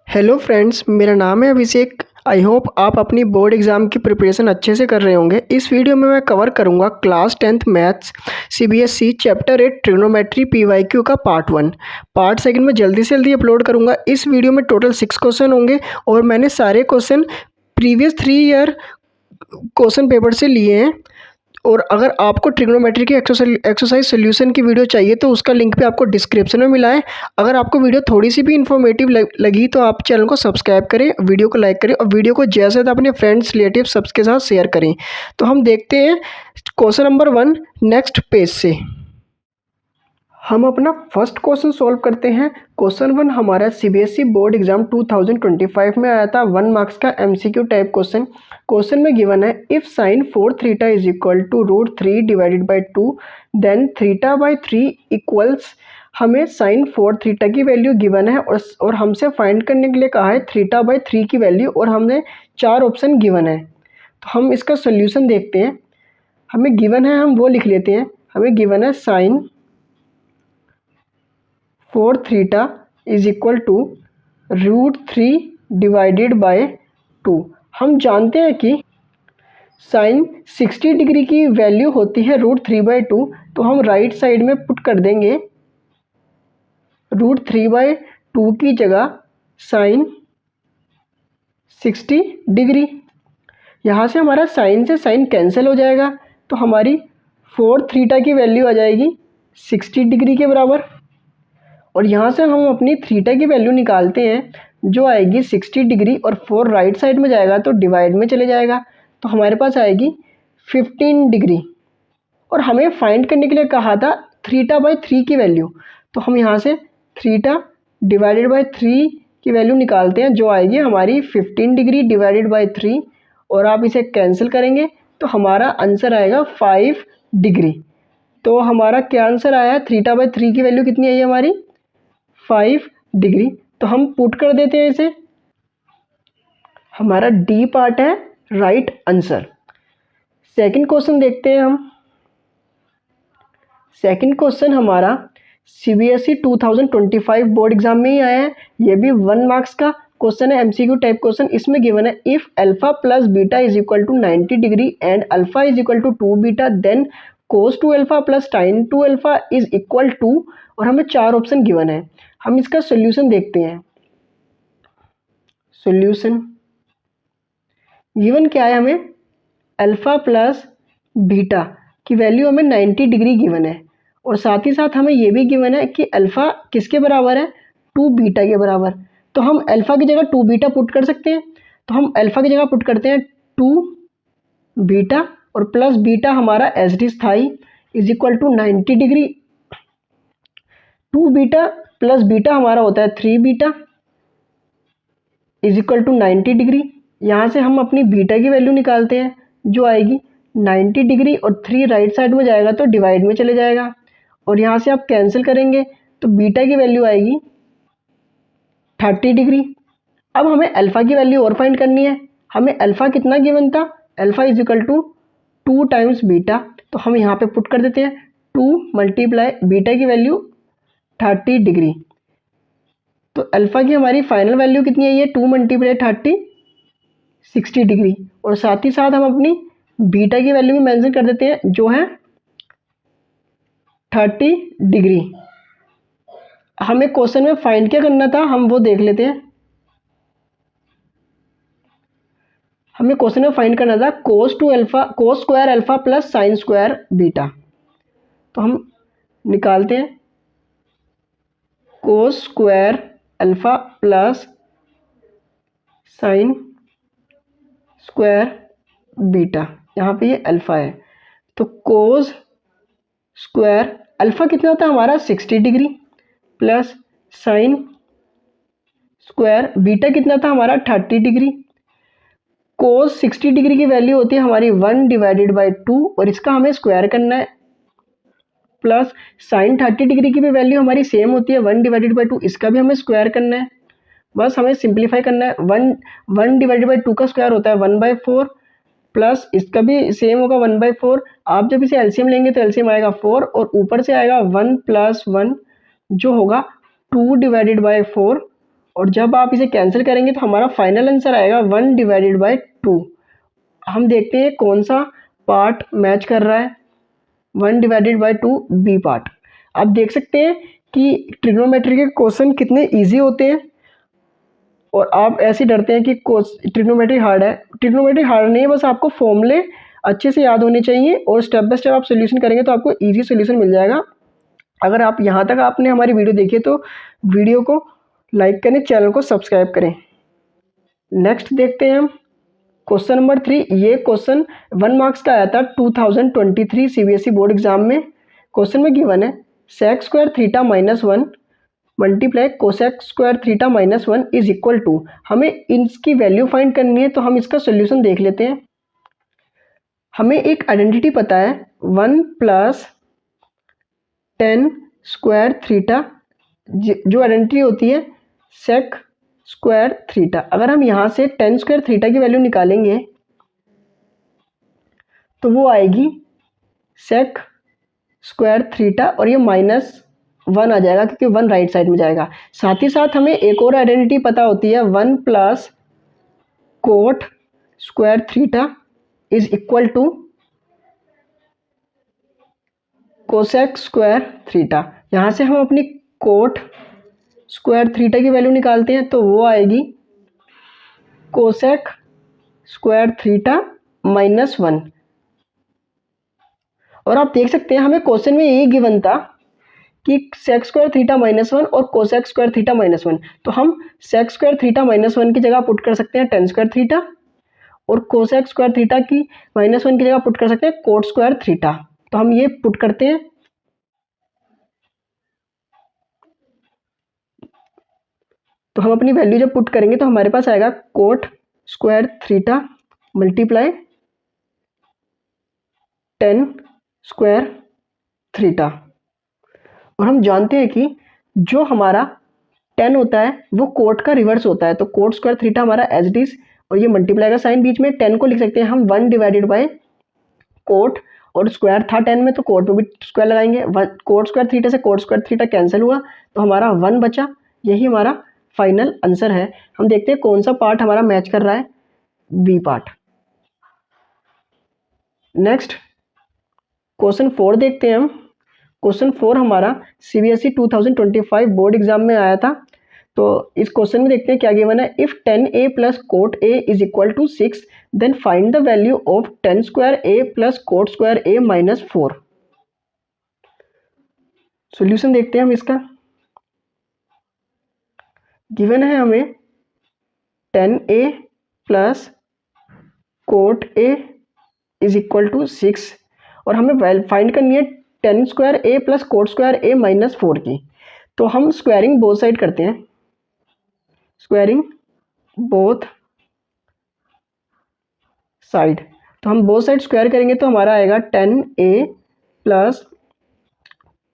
Hello friends, मेरा नाम है अभिषेक। आई होप आप अपनी बोर्ड एग्ज़ाम की प्रिपरेशन अच्छे से कर रहे होंगे। इस वीडियो में मैं कवर करूंगा class 10th maths CBSE chapter 8 trigonometry PYQ का पार्ट 1। पार्ट सेकंड में जल्दी से जल्दी अपलोड करूंगा। इस वीडियो में टोटल 6 क्वेश्चन होंगे और मैंने सारे question previous 3 year question paper से लिए हैं। और अगर आपको ट्रिग्नोमेट्री की एक्सरसाइज सोल्यूशन की वीडियो चाहिए तो उसका लिंक भी आपको डिस्क्रिप्शन में मिला है। अगर आपको वीडियो थोड़ी सी भी इन्फॉर्मेटिव लगी तो आप चैनल को सब्सक्राइब करें, वीडियो को लाइक करें और वीडियो को ज़्यादा से ज़्यादा अपने फ्रेंड्स रिलेटिव सबके साथ शेयर करें। तो हम देखते हैं क्वेश्चन नंबर 1 नेक्स्ट पेज से। हम अपना फर्स्ट क्वेश्चन सॉल्व करते हैं। क्वेश्चन 1 हमारा सीबीएसई बोर्ड एग्जाम 2025 में आया था, 1 मार्क्स का एमसीक्यू टाइप क्वेश्चन। क्वेश्चन में गिवन है if sine 4 theta is equal to √3 divided by 2 then theta by 3 equals. हमें साइन 4 थीटा की वैल्यू गिवन है और हमसे फाइंड करने के लिए कहा है थीटा बाई 3 की वैल्यू, और हमने 4 ऑप्शन गिवन है। तो हम इसका सोल्यूशन देखते हैं। हमें गिवन है, हम वो लिख लेते हैं। हमें गिवन है sine 4 theta is equal to √3 divided by 2। हम जानते हैं कि साइन 60 डिग्री की वैल्यू होती है √3/2, तो हम राइट साइड में पुट कर देंगे √3/2 की जगह साइन 60 डिग्री। यहाँ से हमारा साइन से साइन कैंसिल हो जाएगा, तो हमारी 4 थीटा की वैल्यू आ जाएगी 60 डिग्री के बराबर। और यहाँ से हम अपनी थीटा की वैल्यू निकालते हैं जो आएगी 60 डिग्री, और 4 राइट साइड में जाएगा तो डिवाइड में चले जाएगा, तो हमारे पास आएगी 15 डिग्री। और हमें फाइंड करने के लिए कहा था थीटा बाई 3 की वैल्यू, तो हम यहाँ से थीटा डिवाइडेड बाई 3 की वैल्यू निकालते हैं जो आएगी हमारी 15 डिग्री डिवाइडेड बाई 3, और आप इसे कैंसिल करेंगे तो हमारा आंसर आएगा 5 डिग्री। तो हमारा क्या आंसर आया? थीटा बाई 3 की वैल्यू कितनी आई हमारी? 5 डिग्री। तो हम पुट कर देते हैं इसे। हमारा डी पार्ट है राइट आंसर। सेकंड क्वेश्चन देखते हैं हम। सेकंड क्वेश्चन हमारा सीबीएसई 2025 बोर्ड एग्जाम में ही आया है। ये भी 1 मार्क्स का क्वेश्चन है, एमसीक्यू टाइप क्वेश्चन। इसमें गिवन है if alpha plus beta is equal to 90 degree and alpha is equal to 2 beta then cos 2 alpha plus tan 2 alpha is equal to, और हमें 4 ऑप्शन गिवन है। हम इसका solution देखते हैं। सोल्यूशन गिवन क्या है हमें? अल्फा प्लस बीटा की वैल्यू हमें 90 डिग्री गिवन है, और साथ ही साथ हमें ये भी गिवन है कि अल्फा किसके बराबर है? 2 बीटा के बराबर। तो हम अल्फा की जगह 2 बीटा पुट कर सकते हैं। तो हम अल्फा की जगह पुट करते हैं 2 बीटा, और प्लस बीटा हमारा एज इट इज था is equal to 90 degree. 2 beta plus beta हमारा होता है 3 beta is equal to 90 degree. यहाँ से हम अपनी बीटा की वैल्यू निकालते हैं जो आएगी 90 डिग्री, और 3 राइट साइड में जाएगा तो डिवाइड में चले जाएगा, और यहाँ से आप कैंसिल करेंगे तो बीटा की वैल्यू आएगी 30 डिग्री। अब हमें अल्फा की वैल्यू और फाइंड करनी है। हमें अल्फा कितना गिवन था? Alpha is equal to 2 times beta, तो हम यहाँ पे पुट कर देते हैं 2 मल्टीप्लाई बीटा की वैल्यू 30 डिग्री। तो अल्फा की हमारी फाइनल वैल्यू कितनी आई है? 2 मल्टीप्लाई 30 60 डिग्री। और साथ ही साथ हम अपनी बीटा की वैल्यू भी मेंशन कर देते हैं जो है 30 डिग्री। हमें क्वेश्चन में फाइंड क्या करना था, हम वो देख लेते हैं। हमें क्वेश्चन में फाइंड करना था cos square alpha plus sine square beta. तो हम निकालते हैं cos square alpha plus sine square beta. यहाँ पे ये अल्फा है, तो कोस स्क्वायर अल्फा कितना था हमारा? 60 degree, plus sine square beta कितना था हमारा? 30 डिग्री। कोस 60 डिग्री की वैल्यू होती है हमारी 1 डिवाइडेड बाई 2, और इसका हमें स्क्वायर करना है। प्लस साइन 30 डिग्री की भी वैल्यू हमारी सेम होती है 1 डिवाइडेड बाई 2, इसका भी हमें स्क्वायर करना है। बस हमें सिंप्लीफाई करना है। 1 डिवाइडेड बाई 2 का स्क्वायर होता है 1/4, प्लस इसका भी सेम होगा 1/4। आप जब इसे एलसीएम लेंगे तो एलसीएम आएगा 4, और ऊपर से आएगा 1 + 1 जो होगा 2 डिवाइडेड बाई 4, और जब आप इसे कैंसिल करेंगे तो हमारा फाइनल आंसर आएगा 1/2। हम देखते हैं कौन सा पार्ट मैच कर रहा है। 1/2 बी पार्ट। आप देख सकते हैं कि ट्रिग्नोमेट्री के क्वेश्चन कितने इजी होते हैं और आप ऐसे डरते हैं कि ट्रिग्नोमेट्री हार्ड है। ट्रिग्नोमेट्री हार्ड नहीं है, बस आपको फॉर्मूले अच्छे से याद होने चाहिए और स्टेप बाय स्टेप आप सोल्यूशन करेंगे तो आपको इजी सोल्यूशन मिल जाएगा। अगर आप यहाँ तक आपने हमारी वीडियो देखी है तो वीडियो को लाइक करें, चैनल को सब्सक्राइब करें। नेक्स्ट देखते हैं हम क्वेश्चन नंबर 3। ये क्वेश्चन 1 मार्क्स का आया था 2023 सीबीएसई बोर्ड एग्जाम में। क्वेश्चन में गिवन है sec square theta -1 multiply cosec square theta -1 is equal to. हमें इसकी वैल्यू फाइंड करनी है तो हम इसका सोल्यूशन देख लेते हैं। हमें एक आइडेंटिटी पता है 1 + tan स्क्वायर थीटा, जो आइडेंटिटी होती है सेक स्क्वायर थीटा। अगर हम यहाँ से tan स्क्वायर थीटा की वैल्यू निकालेंगे तो वो आएगी सेक स्क्वायर थीटा और ये -1 आ जाएगा क्योंकि 1 राइट साइड में जाएगा। साथ ही साथ हमें एक और आइडेंटिटी पता होती है 1 + cot square theta is equal to cosec square theta. यहाँ से हम अपनी कोट स्क्वायर थीटा की वैल्यू निकालते हैं तो वो आएगी कोसेक स्क्वायर थीटा -1। और आप देख सकते हैं हमें क्वेश्चन में यही गिवन था कि सेक स्क्वायर थीटा -1 और कोसेक स्क्वायर थीटा -1। तो हम सेक स्क्वायर थीटा -1 की जगह पुट कर सकते हैं tan स्क्वायर थीटा और कोसेक स्क्वायर थीटा की -1 की जगह पुट कर सकते हैं कोट स्क्वायर थीटा। तो हम ये पुट करते हैं। तो हम अपनी वैल्यू जब पुट करेंगे तो हमारे पास आएगा coat square theta multiply tan square theta. और हम जानते हैं कि जो हमारा tan होता है वो कोट का रिवर्स होता है, तो कोट स्क्वायर थीटा हमारा एज इट इज और ये मल्टीप्लाई का साइन बीच में, tan को लिख सकते हैं हम 1/, कोट और स्क्वायर था tan में तो कोट में भी स्क्वायर लगाएंगे। कोट स्क्वायर थीटा से कोट स्क्वायर थीटा कैंसिल हुआ तो हमारा 1 बचा। यही हमारा फाइनल आंसर है। हम देखते हैं कौन सा पार्ट हमारा मैच कर रहा है, बी पार्ट। नेक्स्ट क्वेश्चन 4 देखते हैं हम। क्वेश्चन 4 हमारा सीबीएसई 2025 बोर्ड एग्जाम में आया था। तो इस क्वेश्चन में देखते हैं क्या गिवन है। If tan a + cot a is equal to 6 then find the value of tan square a + cot square a -4। Solution देखते हैं हम इसका। गिवन है हमें tan a + cot a is equal to 6 और हमें फाइंड करनी है tan square a + cot square a -4 की। तो हम स्क्वायरिंग बोथ साइड करते हैं। स्क्वायरिंग बोथ साइड, तो हम बोथ साइड स्क्वायर करेंगे तो हमारा आएगा tan a +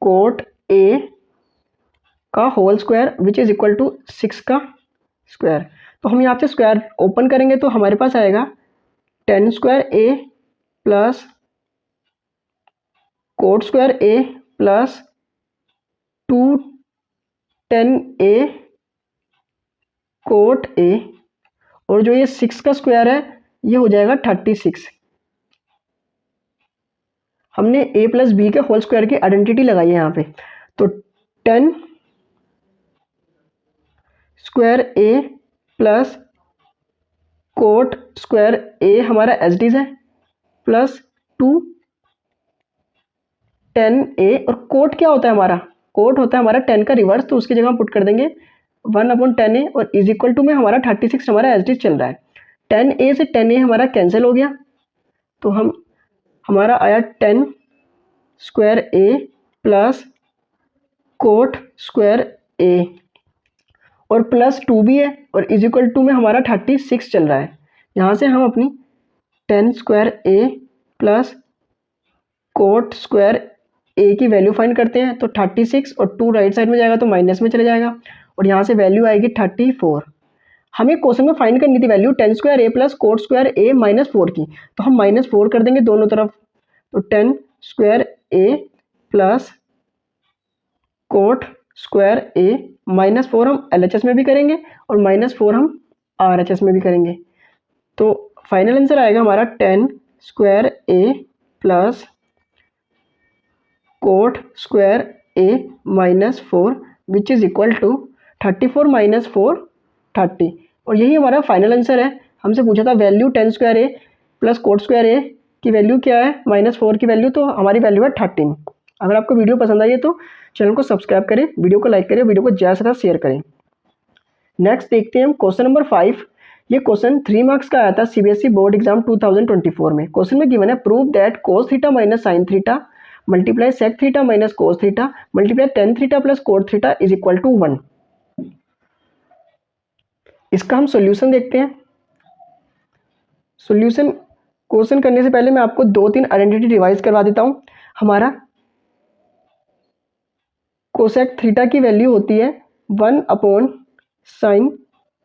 कोट a का whole square which is equal to 6 का स्क्वायर। तो हम यहाँ से स्क्वायर ओपन करेंगे तो हमारे पास आएगा tan square a + cot square a + 2 tan a cot a और जो ये 6 का स्क्वायर है ये हो जाएगा 36। हमने a + b के होल स्क्वायर की आइडेंटिटी लगाई है यहाँ पे। तो tan square a + cot square a हमारा एज इट इज है प्लस 2 tan a। और कोट क्या होता है हमारा, कोट होता है हमारा tan का रिवर्स, तो उसकी जगह हम पुट कर देंगे 1/tan a और इज इक्वल टू में हमारा 36 हमारा एज इट इज चल रहा है। tan a से tan a हमारा कैंसिल हो गया तो हमारा आया tan square a + cot square a और +2 भी है और इज इक्वल टू में हमारा 36 चल रहा है। यहाँ से हम अपनी tan square a + cot square a की वैल्यू फाइंड करते हैं। तो 36 और 2 राइट साइड में जाएगा तो माइनस में चले जाएगा और यहाँ से वैल्यू आएगी 34। हमें क्वेश्चन में फाइंड करनी थी value tan square a + cot square a -4 की, तो हम -4 कर देंगे दोनों तरफ। तो tan square a + cot square A -4 हम LHS में भी करेंगे और -4 हम RHS में भी करेंगे। तो फाइनल आंसर आएगा हमारा 10 square A plus cot square A -4 which is equal to 34 - 4 30। और यही हमारा फाइनल आंसर है। हमसे पूछा था value 10 square A plus cot square ए की वैल्यू क्या है, -4 की वैल्यू, तो हमारी वैल्यू है 13। अगर आपको वीडियो पसंद आई है तो चैनल को सब्सक्राइब करें, वीडियो को लाइक करें, वीडियो को ज़्यादा से ज़्यादा शेयर करें। नेक्स्ट देखते हैं हम क्वेश्चन नंबर 5। ये क्वेश्चन 3 मार्क्स का आया था CBSE बोर्ड एग्जाम 2024 में। क्वेश्चन में गिवन है prove that cos theta minus sine theta multiply sec theta minus cos theta multiply tan theta plus cot theta is equal to 1। इसका हम solution देखते हैं। सॉल्यूशन क्वेश्चन करने से पहले मैं आपको 2-3 आइडेंटिटी रिवाइज करवा देता हूँ। हमारा कोसेक थीटा की वैल्यू होती है 1/sin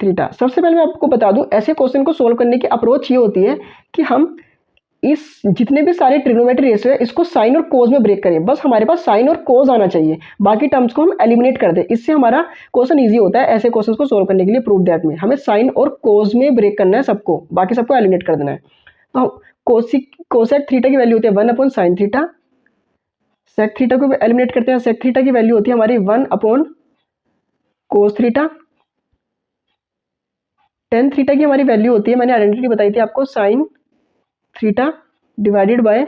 थीटा। सबसे पहले मैं आपको बता दूं, ऐसे क्वेश्चन को सोल्व करने की अप्रोच ये होती है कि हम इस जितने भी सारे ट्रिग्नोमेट्री रेशियो है इसको साइन और कोस में ब्रेक करें। बस हमारे पास साइन और कोस आना चाहिए, बाकी टर्म्स को हम एलिमिनेट कर दें। इससे हमारा क्वेश्चन इजी होता है ऐसे क्वेश्चन को सोल्व करने के लिए। प्रूव दैट में हमें साइन और कोस में ब्रेक करना है सबको, बाकी सबको एलिमिनेट कर देना है। तो कोसेक थीटा की वैल्यू होती है 1/sin थीटा। सेक थीटा को भी एलिमिनेट करते हैं। सेक थीटा की वैल्यू होती है हमारी 1/cos थीटा। टेन थीटा की हमारी वैल्यू होती है, मैंने आइडेंटिटी बताई थी आपको, sine theta divided by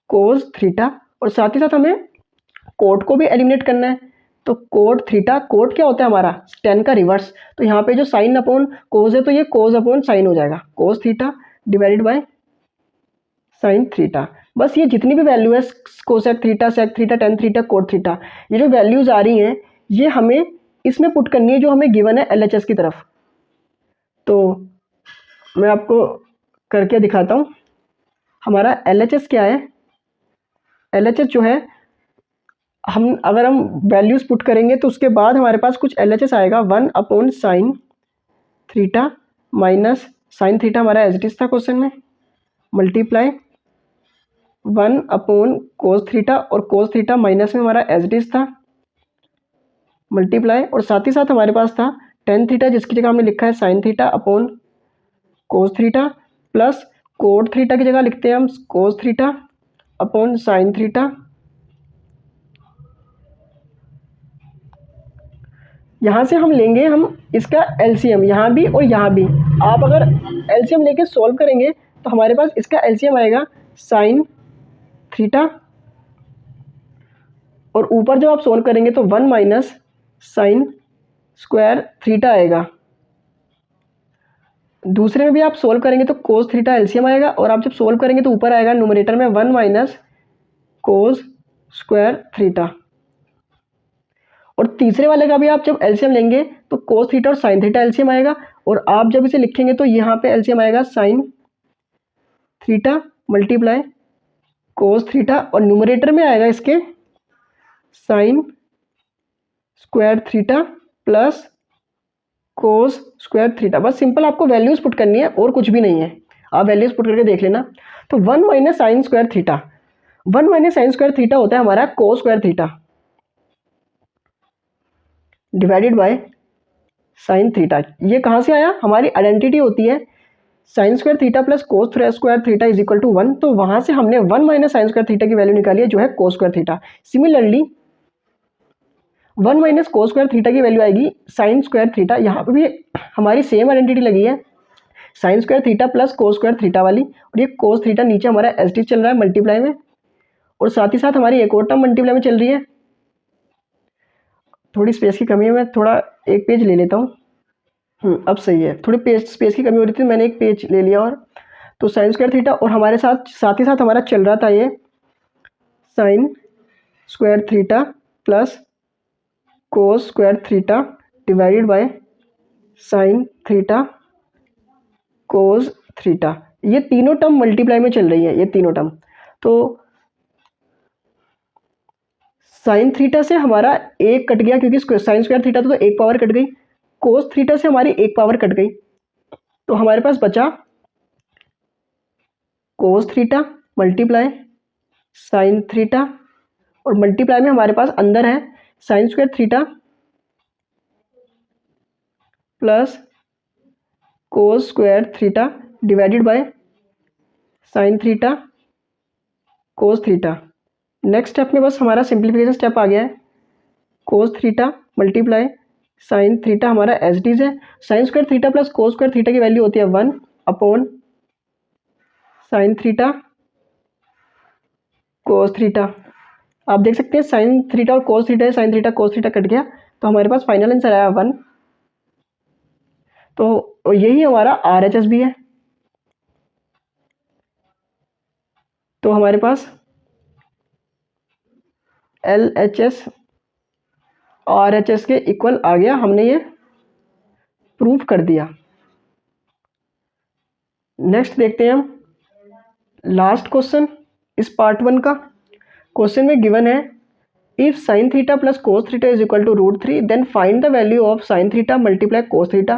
cos theta. और साथ ही साथ हमें कोट को भी एलिमिनेट करना है। तो कोट थीटा, कोट क्या होता है हमारा टेन का रिवर्स। तो यहाँ पे जो साइन अपॉन कोस है तो ये कोस अपॉन साइन हो जाएगा, cos theta divided by sine theta. बस ये जितनी भी वैल्यू है cosec theta, sec theta, tan theta, cot theta, ये जो वैल्यूज आ रही हैं ये हमें इसमें पुट करनी है जो हमें गिवन है LHS की तरफ। तो मैं आपको करके दिखाता हूँ। हमारा LHS क्या है। LHS जो है अगर हम वैल्यूज पुट करेंगे तो उसके बाद हमारे पास कुछ LHS आएगा 1/sin theta minus sine theta, हमारा एज इट इज था क्वेश्चन में, मल्टीप्लाई 1/cos थीटा और cos थीटा माइनस में हमारा एज इट इज था, मल्टीप्लाई, और साथ ही साथ हमारे पास था टेन थीटा जिसकी जगह हमने लिखा है sine theta upon cos theta, plus cot theta की जगह लिखते हैं हम cos theta upon sine theta. यहाँ से हम लेंगे हम इसका LCM, यहाँ भी और यहाँ भी। आप अगर LCM लेके सॉल्व करेंगे तो हमारे पास इसका LCM आएगा साइन थीटा, और ऊपर जब आप सॉल्व करेंगे तो 1 माइनस साइन स्क्वायर थीटा आएगा। दूसरे में भी आप सोल्व करेंगे तो कोस थीटा LCM आएगा, और आप जब सोल्व करेंगे तो ऊपर आएगा न्यूमरेटर में 1 माइनस कोस स्क्वायर थीटा। और तीसरे वाले का भी आप जब LCM लेंगे तो कोस थीटा और साइन थीटा LCM आएगा, और आप जब इसे लिखेंगे तो यहाँ पे LCM आएगा sine theta multiply cos theta, और न्यूमरेटर में आएगा इसके sign square theta plus cos square theta. बस सिंपल आपको वैल्यूज पुट करनी है और कुछ भी नहीं है, आप वैल्यूज पुट करके देख लेना। तो 1 माइनस साइन स्क्वायर थीटा, 1 माइनस साइन स्क्वायर थीटा होता है हमारा cos square theta divided by sine theta. ये कहाँ से आया, हमारी आइडेंटिटी होती है sine square theta plus cos square theta is equal to 1। तो वहाँ से हमने 1 माइनस साइन स्क्वायर थीटा की वैल्यू निकाली है जो है कोस स्क्वायर थीटा। सिमिलरली 1 माइनस कोस स्क्वायर थीटा की वैल्यू आएगी साइन स्क्वायर थीटा। यहाँ पे भी हमारी सेम आइडेंटिटी लगी है, sine square theta plus cos square theta वाली, और ये कोस थीटा नीचे हमारा एस टी चल रहा है मल्टीप्लाई में, और साथ ही साथ हमारी एक और टर्म मल्टीप्लाई में चल रही है। थोड़ी स्पेस की कमी है, मैं थोड़ा एक पेज ले लेता हूँ। अब सही है, थोड़ी पेज स्पेस की कमी हो रही थी, मैंने एक पेज ले लिया। और तो साइन स्क्वायर थीटा, और हमारे साथ ही साथ हमारा चल रहा था ये sign square theta plus cos square theta divided by sine theta cos theta. ये तीनों टर्म मल्टीप्लाई में चल रही है, ये तीनों टर्म। तो साइन थीटा से हमारा एक कट गया क्योंकि साइन स्क्वायर थीटा तो एक पावर कट गई, कोस थीटा से हमारी एक पावर कट गई, तो हमारे पास बचा cos theta multiply sign theta, और मल्टीप्लाई में हमारे पास अंदर है sine square theta plus cos square theta divided by sine theta cos theta. Next step में बस हमारा सिंप्लीफिकेशन स्टेप आ गया है। Cos theta multiply sine theta हमारा एज इट इज है। Sine square theta plus cos square theta की value होती है 1 upon sine theta cos theta. आप देख सकते हैं साइन थीटा और कोस थीटा है, sine theta cos theta cut गया तो हमारे पास फाइनल आंसर आया 1। तो यही हमारा RHS भी है। तो हमारे पास LHS RHS के इक्वल आ गया, हमने ये प्रूफ कर दिया। नेक्स्ट देखते हैं हम लास्ट क्वेश्चन इस पार्ट 1 का। क्वेश्चन में गिवन है if sine theta plus cos theta is equal to √3 then find the value of sine theta multiply cos theta.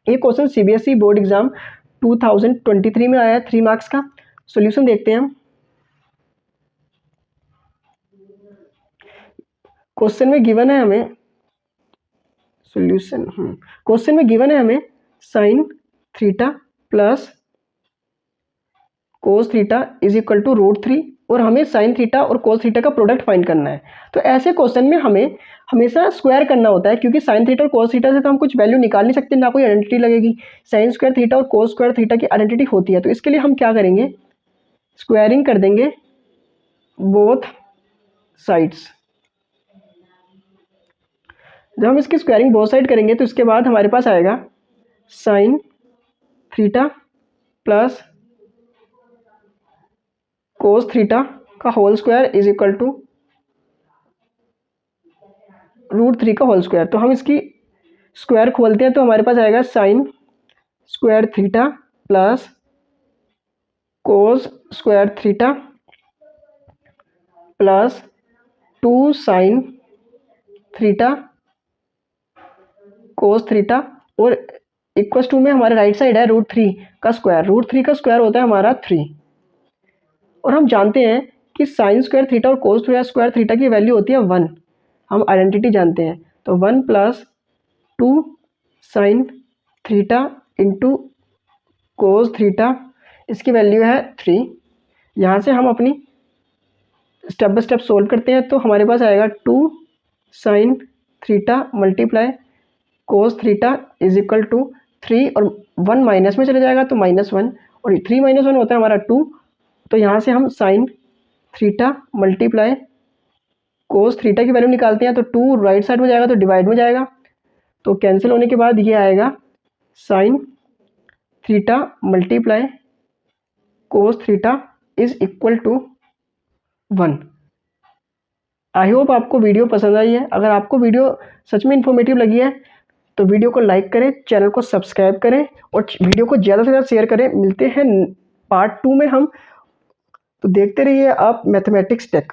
ये क्वेश्चन CBSE बोर्ड एग्जाम 2023 में आया है, 3 मार्क्स का। सॉल्यूशन देखते हैं हम। क्वेश्चन में गिवन है हमें सॉल्यूशन क्वेश्चन में गिवन है हमें sine theta plus cos theta is equal to √3 और हमें साइन थीटा और कोस थीटा का प्रोडक्ट फाइंड करना है। तो ऐसे क्वेश्चन में हमें हमेशा स्क्वायर करना होता है, क्योंकि साइन थीटा और कोस थीटा से तो हम कुछ वैल्यू निकाल नहीं सकते, ना कोई आइडेंटिटी लगेगी। साइन स्क्वायर थीटा और कोस स्क्वायर थीटा की आइडेंटिटी होती है, तो इसके लिए हम क्या करेंगे, स्क्वायरिंग कर देंगे बोथ साइड्स। जब हम इसकी स्क्वायरिंग बोथ साइड करेंगे तो इसके बाद हमारे पास आएगा sine theta plus cos theta का whole square is equal to √3 का होल स्क्वायर। तो हम इसकी स्क्वायर खोलते हैं तो हमारे पास आएगा sign square theta plus cos square theta plus 2 sine theta cos theta और इक्वस टू में हमारे राइट साइड है √3 का स्क्वायर। √3 का स्क्वायर होता है हमारा 3 और हम जानते हैं कि साइन स्क्वायर थीटा और कोस स्क्वायर थीटा की वैल्यू होती है 1। हम आइडेंटिटी जानते हैं, तो 1 plus 2 sine theta into cos theta, इसकी वैल्यू है 3। यहाँ से हम अपनी स्टेप बाय स्टेप सोल्व करते हैं तो हमारे पास आएगा 2 sine theta multiply cos theta is equal to 3 और 1 माइनस में चले जाएगा तो -1 और 3 - 1 होता है हमारा 2। तो यहाँ से हम sign theta multiply cos theta की वैल्यू निकालते हैं तो 2 राइट साइड में जाएगा तो डिवाइड में जाएगा, तो कैंसिल होने के बाद ये आएगा sine theta multiply cos theta is equal to 1। I hope आपको वीडियो पसंद आई है। अगर आपको वीडियो सच में इन्फॉर्मेटिव लगी है तो वीडियो को लाइक करें, चैनल को सब्सक्राइब करें और वीडियो को ज़्यादा से ज़्यादा शेयर करें। मिलते हैं पार्ट 2 में हम, तो देखते रहिए आप मैथमेटिक्स टेक।